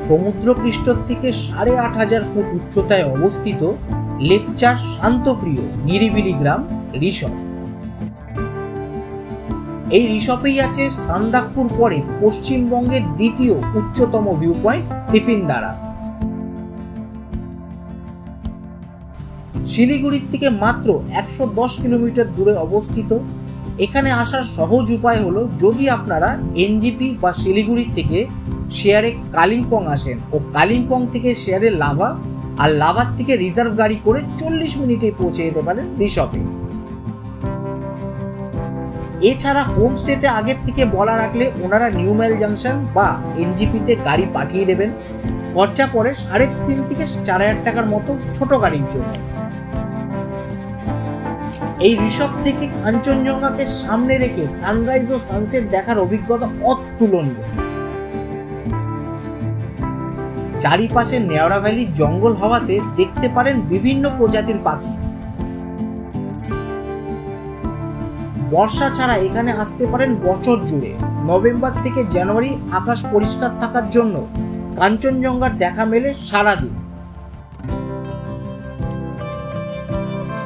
সমুদ্রপৃষ্ঠ থেকে ৮,৫০০ ফুট উচ্চতায় অবস্থিত লেপচার শান্তপ্রিয় নিরিবিলি গ্রাম ঋষভ। এই ঋষভেই আছে সান্দাকফুর পরে পশ্চিমবঙ্গের দ্বিতীয় উচ্চতম ভিউ পয়েন্ট তিফিনদারা। শিলিগুড়ির থেকে মাত্র ১১০ কিলোমিটার দূরে অবস্থিত। এখানে আসার সহজ উপায় হলো, যদি আপনারা এনজিপি বা শিলিগুড়ি থেকে শেয়ারে কালিম্পং আসেন ও কালিম্পং থেকে শেয়ারে লাভা, আর লাভার থেকে রিজার্ভ গাড়ি করে ৪০ মিনিটে পৌঁছে যেতে পারেন ঋষভে। এছাড়া হোমস্টেতে আগের থেকে বলা রাখলে ওনারা নিউ মাইল জাংশন বা এনজিপিতে গাড়ি পাঠিয়ে দেবেন। খরচা পড়ে ৩.৫ থেকে ৪,০০০ টাকার মতো ছোট গাড়ির জন্য। এই ঋষভ থেকে কাঞ্চনজঙ্ঘাকে সামনে রেখে সানরাইজ ও সানসেট দেখার অভিজ্ঞতা অতুলনীয়। চারিপাশে নেওড়া ভ্যালি জঙ্গল হওয়াতে দেখতে পারেন বিভিন্ন প্রজাতির পাখি। বর্ষা ছাড়া এখানে আসতে পারেন বছর জুড়ে। নভেম্বর থেকে জানুয়ারি আকাশ পরিষ্কার থাকার জন্য কাঞ্চনজঙ্ঘার দেখা মেলে সারাদিন।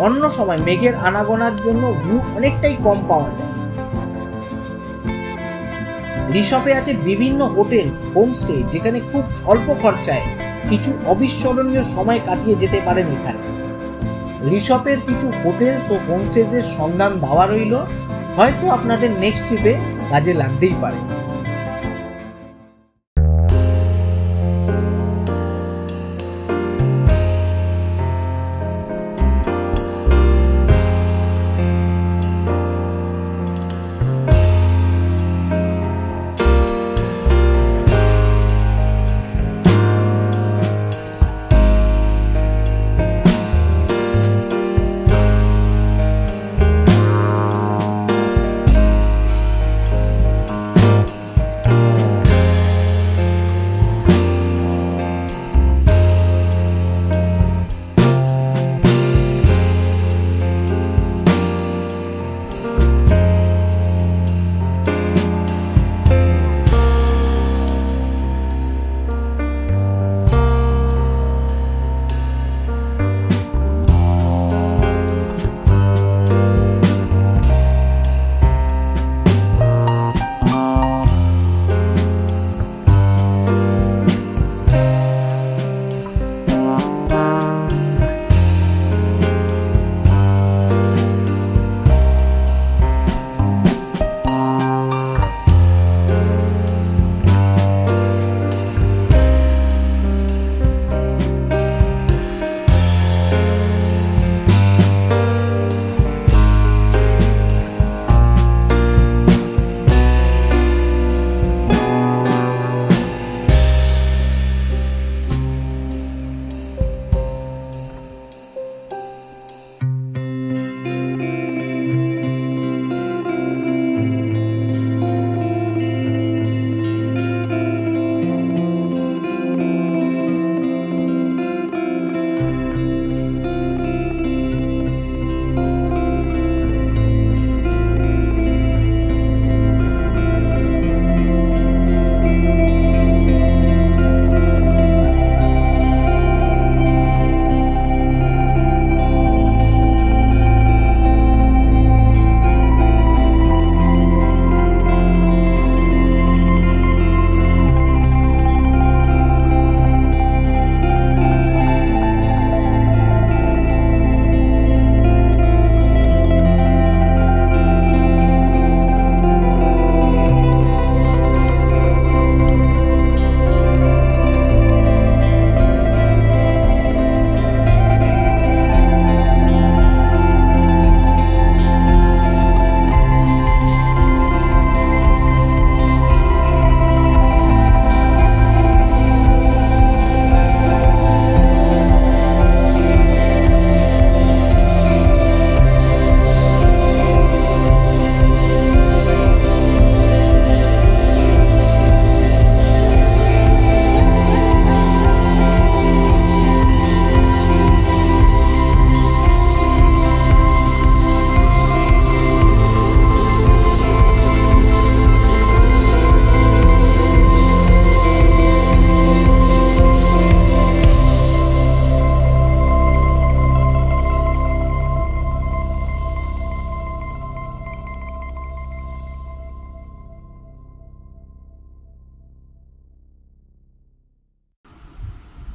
অন্য সময় মেঘের আনাগোনার জন্য ভিউ অনেকটাই কম পাওয়া যায়। ঋষভে আছে বিভিন্ন হোটেল, হোমস্টে, যেখানে খুব স্বল্প খরচায় কিছু অবিস্মরণীয় সময় কাটিয়ে যেতে পারেন। এখানে ঋষভের কিছু হোটেলস ও হোমস্টেজের সন্ধান দেওয়া রইল, হয়তো আপনাদের নেক্সট ট্রিপে কাজে লাগতেই পারে।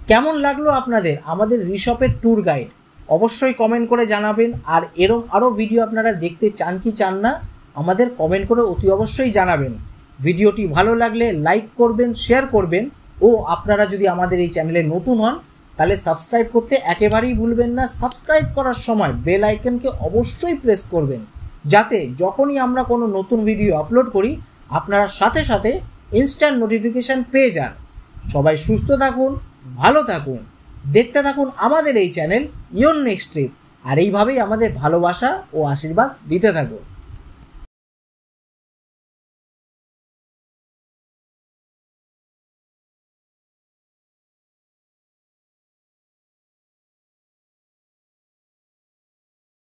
কেমন লাগলো আপনাদের আমাদের রিসপের ট্যুর গাইড অবশ্যই কমেন্ট করে জানাবেন। আর এরম আরও ভিডিও আপনারা দেখতে চান কি চান না আমাদের কমেন্ট করে অতি অবশ্যই জানাবেন। ভিডিওটি ভালো লাগলে লাইক করবেন, শেয়ার করবেন ও আপনারা যদি আমাদের এই চ্যানেলে নতুন হন তাহলে সাবস্ক্রাইব করতে একেবারেই ভুলবেন না। সাবস্ক্রাইব করার সময় বেল আইকনকে অবশ্যই প্রেস করবেন যাতে যখনই আমরা কোনো নতুন ভিডিও আপলোড করি আপনারা সাথে সাথে ইনস্ট্যান্ট নোটিফিকেশান পেয়ে যান। সবাই সুস্থ থাকুন, ভালো থাকুন, দেখতে থাকুন আমাদের এই চ্যানেল ইওর নেক্সট ট্রিপ। আর এইভাবেই আমাদের ভালোবাসা ও আশীর্বাদ দিতে থাকুন।